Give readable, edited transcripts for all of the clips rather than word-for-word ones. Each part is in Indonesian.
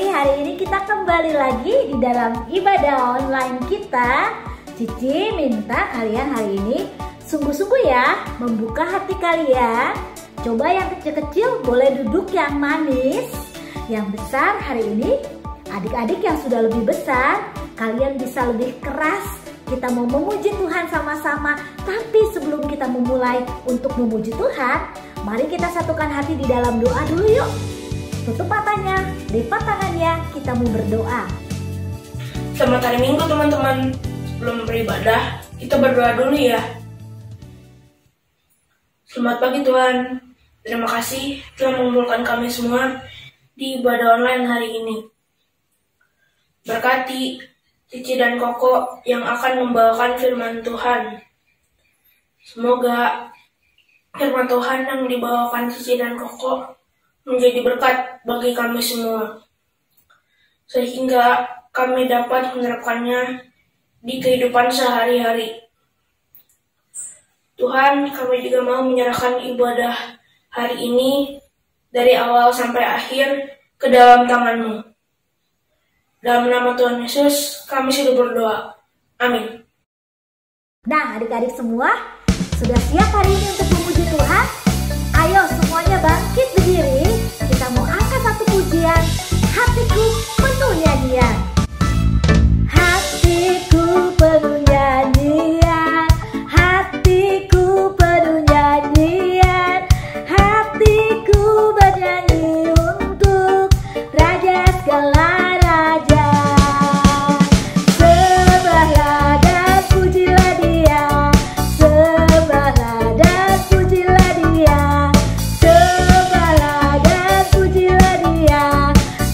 hari ini kita kembali lagi di dalam ibadah online kita. Cici minta kalian hari ini sungguh-sungguh ya membuka hati kalian. Coba yang kecil-kecil boleh duduk yang manis. Yang besar hari ini, adik-adik yang sudah lebih besar, kalian bisa lebih keras. Kita mau memuji Tuhan sama-sama. Tapi sebelum kita memulai untuk memuji Tuhan, mari kita satukan hati di dalam doa dulu yuk. Tutup matanya, lipat tangannya, kita mau berdoa. Selamat hari Minggu teman-teman. Sebelum beribadah, kita berdoa dulu ya. Selamat pagi Tuhan. Terima kasih telah mengumpulkan kami semua di ibadah online hari ini. Berkati Cici dan Koko yang akan membawakan firman Tuhan. Semoga firman Tuhan yang dibawakan Cici dan Koko menjadi berkat bagi kami semua, sehingga kami dapat menerapkannya di kehidupan sehari-hari. Tuhan, kami juga mau menyerahkan ibadah hari ini dari awal sampai akhir ke dalam tangan-Mu. Dalam nama Tuhan Yesus, kami sudah berdoa. Amin. Nah, adik-adik semua, sudah siap hari ini untuk memuji Tuhan? Ayo semuanya bangkit berdiri. Kita mau angkat satu pujian. Hatiku penuh nyanyian. Hatiku penuh nyanyian. Hatiku penuh nyanyian. Hatiku bernyanyi untuk Raja segala raja. Sembahlah dan pujilah Dia. Sembahlah dan pujilah Dia. Sembahlah dan pujilah Dia.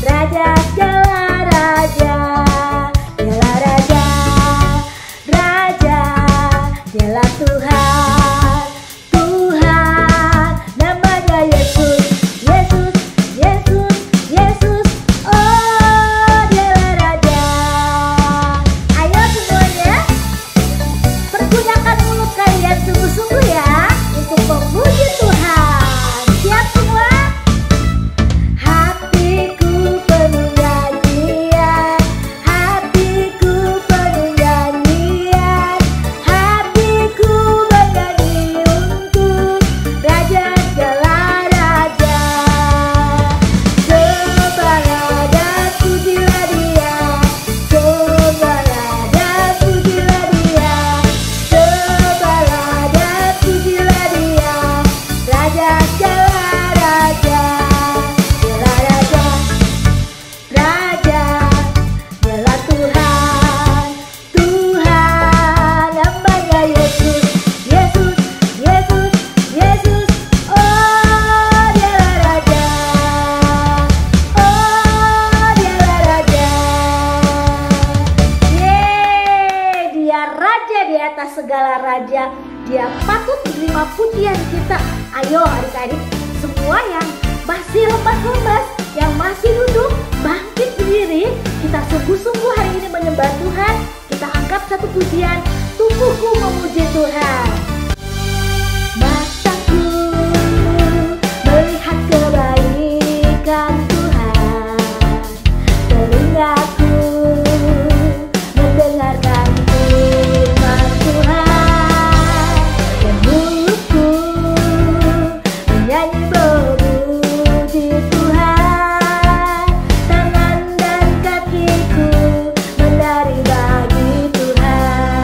Raja segala raja. Dialah Raja, Raja. Dialah Tuhan, Tuhan. Namanya Yesus, Yesus, Yesus, Yesus. Oh, Dialah Raja. Ayo semuanya, pergunakan mulut kalian sungguh-sungguh ya untuk memuji Tuhan. Siap semua? Hatiku penuh nyanyian. Hatiku penuh nyanyian. Hatiku bernyanyi untuk Raja segala raja. Sembahlah dan pujilah Dia. Sembahlah dan pujilah Dia. Sembahlah dan pujilah Dia. Raja segala raja. Dialah Raja, Raja. Dialah Tuhan, Tuhan. Namanya Yesus, Yesus, Yesus, Yesus. Oh, Dialah Raja. Oh, Dialah Raja. Yeay, Dia Raja di atas segala raja. Dia patut menerima pujian kita. Ayo adik-adik semua yang masih lemas-lemas, yang masih duduk, bangkit berdiri. Kita sungguh-sungguh hari ini menyembah Tuhan. Kita angkat satu pujian, tubuhku memuji Tuhan. Mataku melihat kebaikan Tuhan. Telingaku mendengarkan firman Tuhan. Dan mulutku menyanyi memuji Tuhan. Tangan dan kakiku menari bagi Tuhan.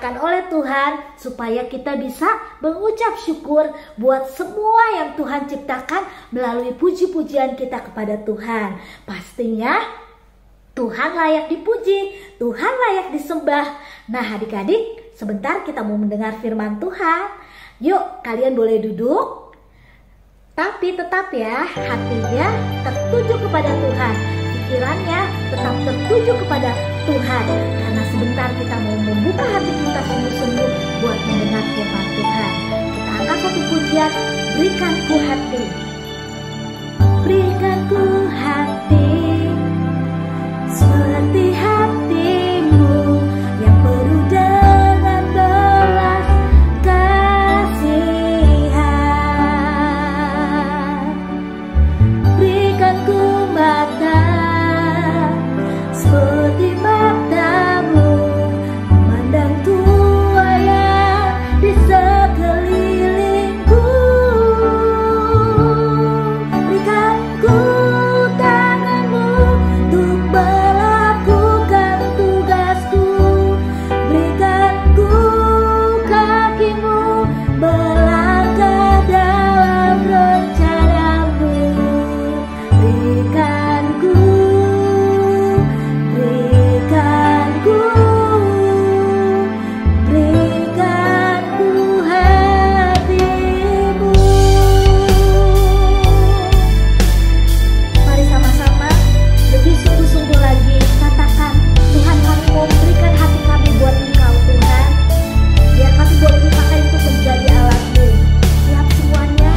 diciptakan oleh Tuhan supaya kita bisa mengucap syukur buat semua yang Tuhan ciptakan melalui puji-pujian kita kepada Tuhan. Pastinya Tuhan layak dipuji, Tuhan layak disembah. Nah adik-adik, sebentar kita mau mendengar firman Tuhan. Yuk kalian boleh duduk, tapi tetap ya hatinya tertuju kepada Tuhan, pikirannya tetap tertuju kepada Tuhan. Karena sebentar kita mau membuka hati kita sungguh-sungguh buat mendengar firman Tuhan. Kita angkat satu pujian, berikan ku hati. Berikan ku hati seperti hatimu yang penuh dengan belas kasihan. Berikan ku mata seperti matamu memandang tua yang di sekelilingku. Berikan ku tanganmu untuk melakukan tugasku. Berikan ku kakimu melangkah dalam rencanamu. Berikan ku hatimu. Mari sama-sama lebih sungguh-sungguh lagi katakan, Tuhan kami mau berikan hati kami buat Engkau Tuhan. Biar kami boleh dipakai untuk menjadi alat-Mu. Siap semuanya?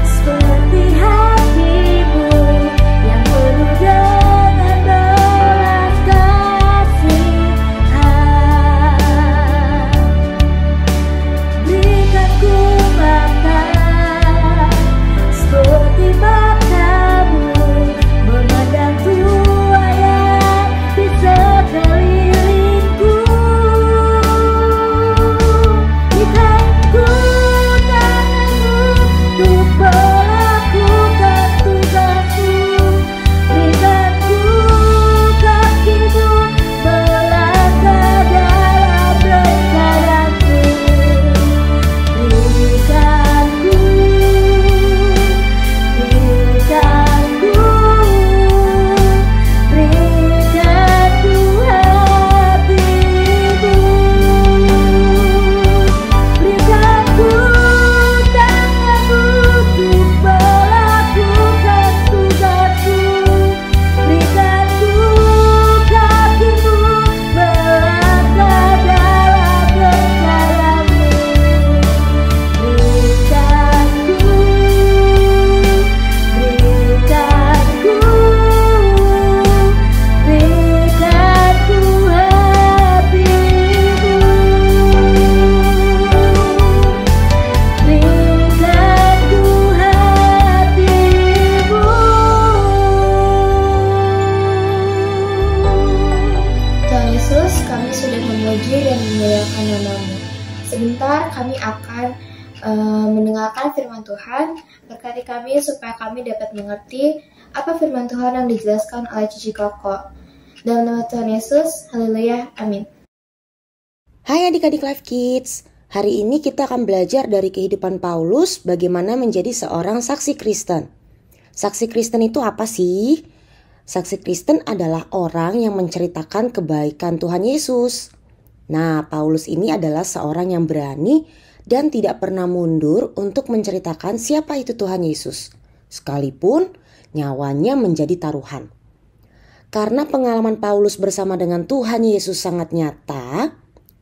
Seperti hatimu yang penuh dengan belas kasihan. Berikan ku mata seperti matamu memandang tua yang di sekelilingku. Berikan ku tanganmu untuk melakukan tugasku. Berikan ku kakimu melangkah dalam rencanaku. Berikan ku hatimu. Berikan ku tanganmu untuk melakukan tugasku. Berikan ku kakimu melangkah dalam rencanamu. Berikan ku hatimu. Tuhan Yesus, kami sudah memuji dan memuliakan nama-Mu. Sebentar kami akan mendengarkan firman Tuhan. Berkati kami supaya kami dapat mengerti apa firman Tuhan yang dijelaskan oleh Cici Koko. Dalam nama Tuhan Yesus, haleluya, amin. Hai adik-adik Life Kids, hari ini kita akan belajar dari kehidupan Paulus bagaimana menjadi seorang saksi Kristen. Saksi Kristen itu apa sih? Saksi Kristen adalah orang yang menceritakan kebaikan Tuhan Yesus. Nah, Paulus ini adalah seorang yang berani dan tidak pernah mundur untuk menceritakan siapa itu Tuhan Yesus, sekalipun nyawanya menjadi taruhan. Karena pengalaman Paulus bersama dengan Tuhan Yesus sangat nyata,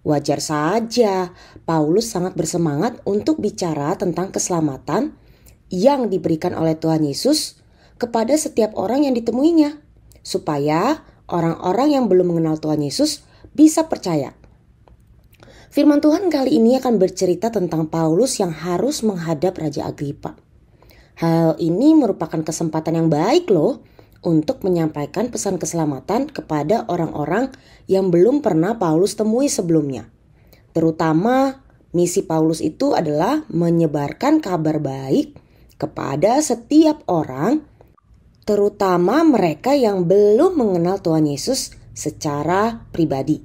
wajar saja Paulus sangat bersemangat untuk bicara tentang keselamatan yang diberikan oleh Tuhan Yesus kepada setiap orang yang ditemuinya, supaya orang-orang yang belum mengenal Tuhan Yesus bisa percaya. Firman Tuhan kali ini akan bercerita tentang Paulus yang harus menghadap Raja Agripa. Hal ini merupakan kesempatan yang baik loh untuk menyampaikan pesan keselamatan kepada orang-orang yang belum pernah Paulus temui sebelumnya. Terutama misi Paulus itu adalah menyebarkan kabar baik kepada setiap orang, terutama mereka yang belum mengenal Tuhan Yesus secara pribadi.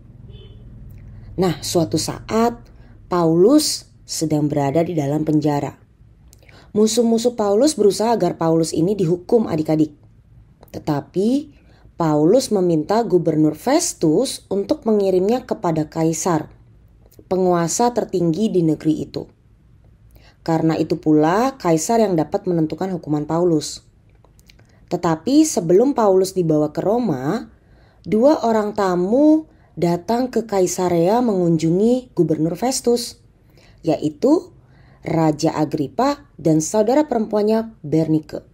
Nah, suatu saat Paulus sedang berada di dalam penjara. Musuh-musuh Paulus berusaha agar Paulus ini dihukum adik-adik. Tetapi Paulus meminta Gubernur Festus untuk mengirimnya kepada Kaisar, penguasa tertinggi di negeri itu. Karena itu pula Kaisar yang dapat menentukan hukuman Paulus. Tetapi sebelum Paulus dibawa ke Roma, 2 orang tamu datang ke Kaisarea mengunjungi Gubernur Festus, yaitu Raja Agripa dan saudara perempuannya Bernike.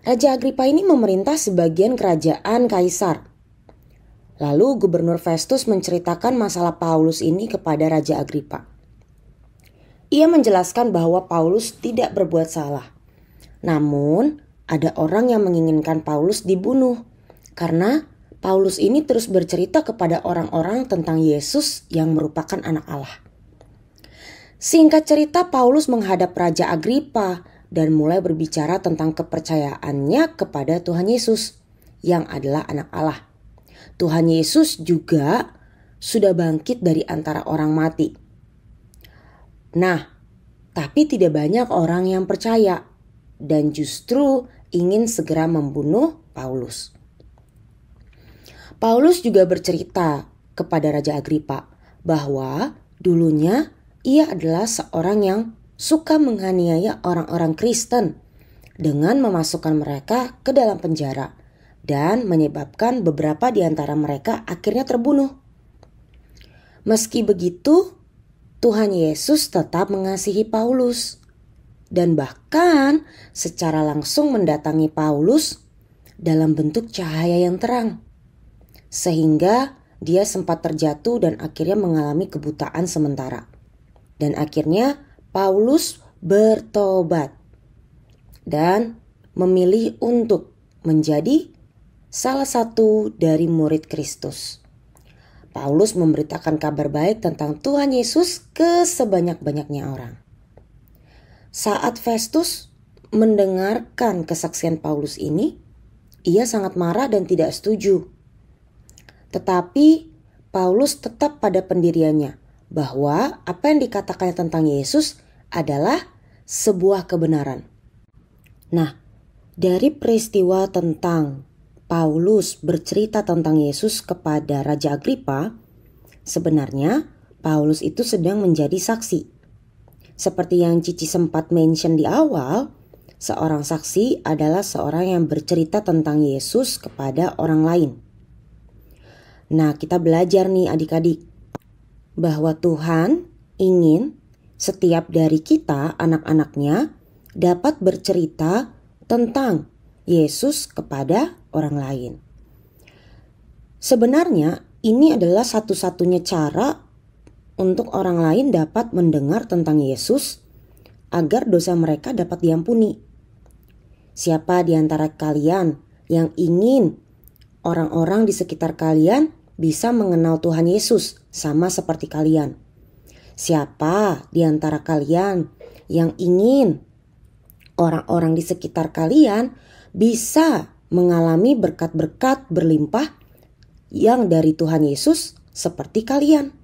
Raja Agripa ini memerintah sebagian kerajaan Kaisar. Lalu Gubernur Festus menceritakan masalah Paulus ini kepada Raja Agripa. Ia menjelaskan bahwa Paulus tidak berbuat salah. Namun, ada orang yang menginginkan Paulus dibunuh karena Paulus ini terus bercerita kepada orang-orang tentang Yesus yang merupakan anak Allah. Singkat cerita, Paulus menghadap Raja Agripa dan mulai berbicara tentang kepercayaannya kepada Tuhan Yesus yang adalah anak Allah. Tuhan Yesus juga sudah bangkit dari antara orang mati. Nah, tapi tidak banyak orang yang percaya dan justru ingin segera membunuh Paulus. Paulus juga bercerita kepada Raja Agripa bahwa dulunya ia adalah seorang yang suka menganiaya orang-orang Kristen dengan memasukkan mereka ke dalam penjara dan menyebabkan beberapa di antara mereka akhirnya terbunuh. Meski begitu, Tuhan Yesus tetap mengasihi Paulus dan bahkan secara langsung mendatangi Paulus dalam bentuk cahaya yang terang. Sehingga dia sempat terjatuh dan akhirnya mengalami kebutaan sementara. Dan akhirnya Paulus bertobat dan memilih untuk menjadi salah satu dari murid Kristus. Paulus memberitakan kabar baik tentang Tuhan Yesus ke sebanyak-banyaknya orang. Saat Festus mendengarkan kesaksian Paulus ini, ia sangat marah dan tidak setuju. Tetapi Paulus tetap pada pendiriannya bahwa apa yang dikatakannya tentang Yesus adalah sebuah kebenaran. Nah, dari peristiwa tentang Paulus bercerita tentang Yesus kepada Raja Agripa, sebenarnya Paulus itu sedang menjadi saksi. Seperti yang Cici sempat mention di awal, seorang saksi adalah seorang yang bercerita tentang Yesus kepada orang lain. Nah, kita belajar nih adik-adik bahwa Tuhan ingin setiap dari kita, anak-anaknya, dapat bercerita tentang Yesus kepada orang lain. Sebenarnya ini adalah satu-satunya cara untuk orang lain dapat mendengar tentang Yesus agar dosa mereka dapat diampuni. Siapa di antara kalian yang ingin orang-orang di sekitar kalian bisa mengenal Tuhan Yesus sama seperti kalian? Siapa di antara kalian yang ingin orang-orang di sekitar kalian bisa mengalami berkat-berkat berlimpah yang dari Tuhan Yesus seperti kalian?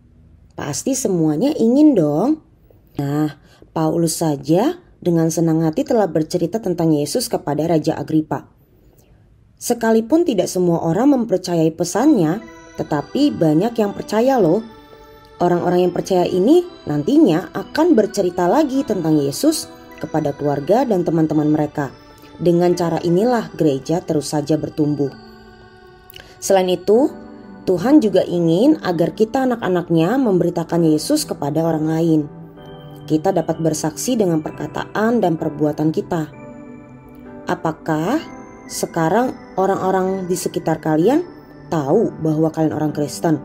Pasti semuanya ingin dong. Nah, Paulus saja dengan senang hati telah bercerita tentang Yesus kepada Raja Agripa. Sekalipun tidak semua orang mempercayai pesannya, tetapi banyak yang percaya loh. Orang-orang yang percaya ini nantinya akan bercerita lagi tentang Yesus kepada keluarga dan teman-teman mereka. Dengan cara inilah gereja terus saja bertumbuh. Selain itu, Tuhan juga ingin agar kita anak-anaknya memberitakan Yesus kepada orang lain. Kita dapat bersaksi dengan perkataan dan perbuatan kita. Apakah sekarang orang-orang di sekitar kalian tahu bahwa kalian orang Kristen?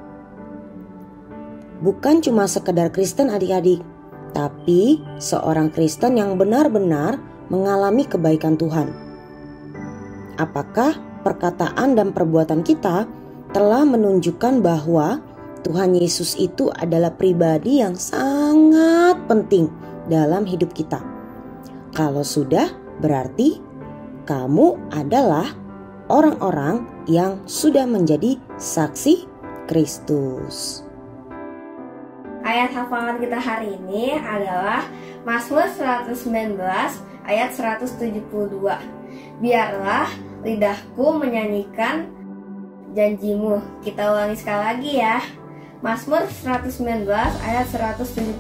Bukan cuma sekedar Kristen adik-adik, tapi seorang Kristen yang benar-benar mengalami kebaikan Tuhan. Apakah perkataan dan perbuatan kita telah menunjukkan bahwa Tuhan Yesus itu adalah pribadi yang sangat penting dalam hidup kita? Kalau sudah, berarti kamu adalah orang-orang yang sudah menjadi saksi Kristus. Ayat hafalan kita hari ini adalah Mazmur 119 ayat 172. Biarlah lidahku menyanyikan janjimu. Kita ulangi sekali lagi ya. Mazmur 119 ayat 172.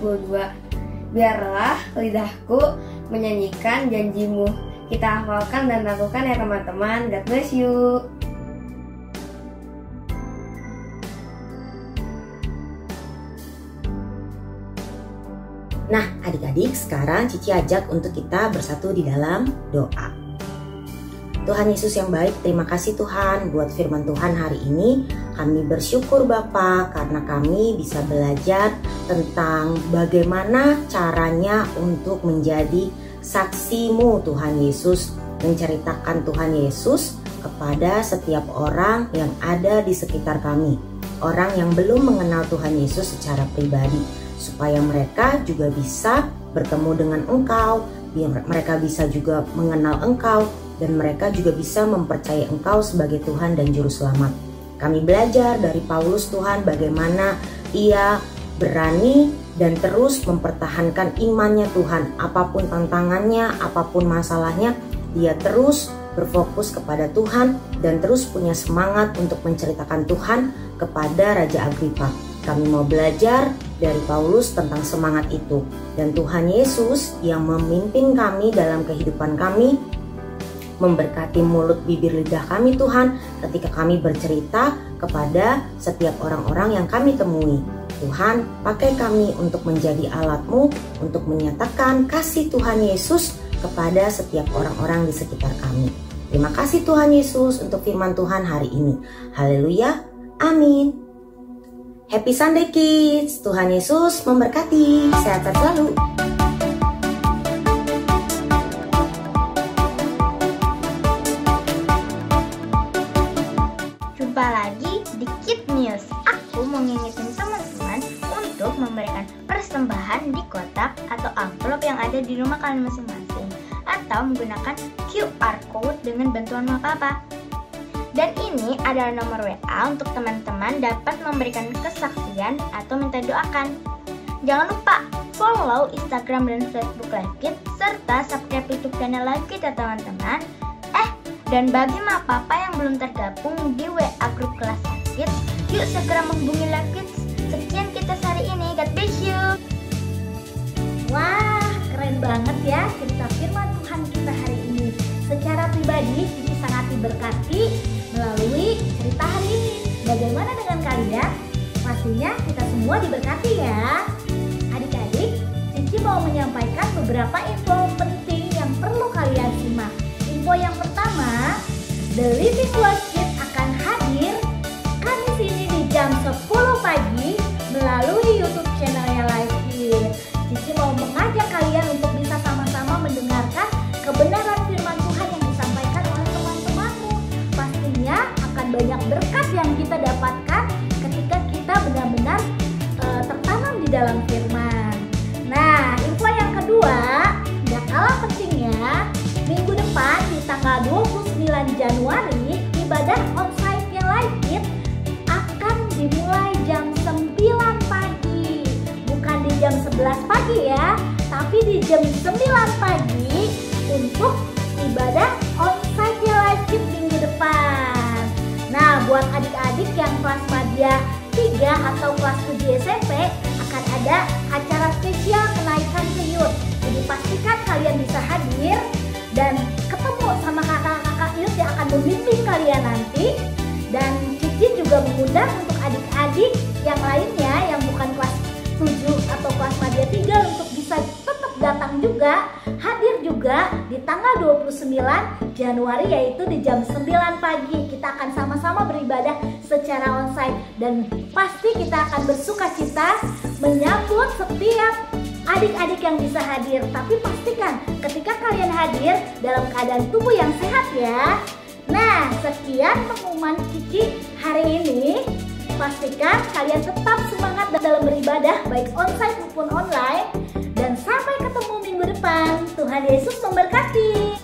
Biarlah lidahku menyanyikan janjimu. Kita hafalkan dan lakukan ya teman-teman. God bless you. Nah, adik-adik, sekarang Cici ajak untuk kita bersatu di dalam doa. Tuhan Yesus yang baik, terima kasih Tuhan buat firman Tuhan hari ini. Kami bersyukur Bapa karena kami bisa belajar tentang bagaimana caranya untuk menjadi saksi-Mu Tuhan Yesus, menceritakan Tuhan Yesus kepada setiap orang yang ada di sekitar kami, orang yang belum mengenal Tuhan Yesus secara pribadi, supaya mereka juga bisa bertemu dengan Engkau, biar mereka bisa juga mengenal Engkau, dan mereka juga bisa mempercayai Engkau sebagai Tuhan dan Juru Selamat. Kami belajar dari Paulus Tuhan bagaimana ia berani dan terus mempertahankan imannya Tuhan. Apapun tantangannya, apapun masalahnya, dia terus berfokus kepada Tuhan dan terus punya semangat untuk menceritakan Tuhan kepada Raja Agripa. Kami mau belajar dari Paulus tentang semangat itu. Dan Tuhan Yesus yang memimpin kami dalam kehidupan kami, memberkati mulut bibir lidah kami Tuhan ketika kami bercerita kepada setiap orang-orang yang kami temui. Tuhan, pakai kami untuk menjadi alat-Mu untuk menyatakan kasih Tuhan Yesus kepada setiap orang-orang di sekitar kami. Terima kasih Tuhan Yesus untuk firman Tuhan hari ini. Haleluya, amin. Happy Sunday Kids, Tuhan Yesus memberkati, sehat-sehat selalu. Jumpa lagi di Kid News. Aku mau ngingetin teman-teman untuk memberikan persembahan di kotak atau amplop yang ada di rumah kalian masing-masing, atau menggunakan QR code dengan bantuan Mama Papa. Dan ini adalah nomor WA untuk teman-teman dapat memberikan kesaksian atau minta doakan. Jangan lupa follow Instagram dan Facebook Live Kids serta subscribe YouTube channel Live Kids ya teman-teman. Dan bagi Mama Papa yang belum tergabung di WA grup kelas Live Kids, yuk segera menghubungi Live Kids. Sekian kita hari ini. God bless you. Wah, keren banget ya cerita firman Tuhan kita hari ini. Secara pribadi, Cici sangat diberkati melalui cerita hari ini. Bagaimana dengan kalian? Pastinya kita semua diberkati ya. Adik-adik, Cici mau menyampaikan beberapa info penting yang perlu kalian simak. Info yang pertama, The Living Word Kids akan hadir Kamis ini di jam 10 pagi melalui YouTube channelnya Live Kids. Cici mau mengajak kalian untuk bisa sama-sama mendengarkan kebenaran firman Tuhan yang disampaikan oleh teman-temanmu. Pastinya akan banyak berkat yang kita dapatkan ketika kita benar-benar tertanam di dalam firman. Nah, info yang kedua, gak kalah pentingnya, minggu depan di tanggal 29 Januari, ibadah onsite-nya Live Kids akan dimulai jam 9 pagi. Bukan di jam 11 pagi ya, tapi di jam 9 pagi untuk ibadah onsite-nya Live Kids minggu depan. Nah, buat adik-adik yang kelas Madya 3 atau kelas 7 SMP akan ada acara spesial kenaikan Youth. Jadi pastikan kalian bisa hadir dan ketemu sama kakak-kakak Youth yang akan membimbing kalian nanti. Dan Cici juga mengundang untuk adik-adik yang lainnya yang bukan kelas 7 atau kelas Madya 3 untuk bisa tetap datang juga, hadir juga di tanggal 29 Januari, yaitu di jam 9 pagi. Kita akan sama-sama beribadah secara onsite dan pasti kita akan bersukacita menyambut setiap adik-adik yang bisa hadir. Tapi pastikan ketika kalian hadir dalam keadaan tubuh yang sehat ya. Nah, sekian pengumuman Cici hari ini. Pastikan kalian tetap semangat dalam beribadah baik onsite maupun online. Dan sampai ketemu minggu depan. Tuhan Yesus memberkati.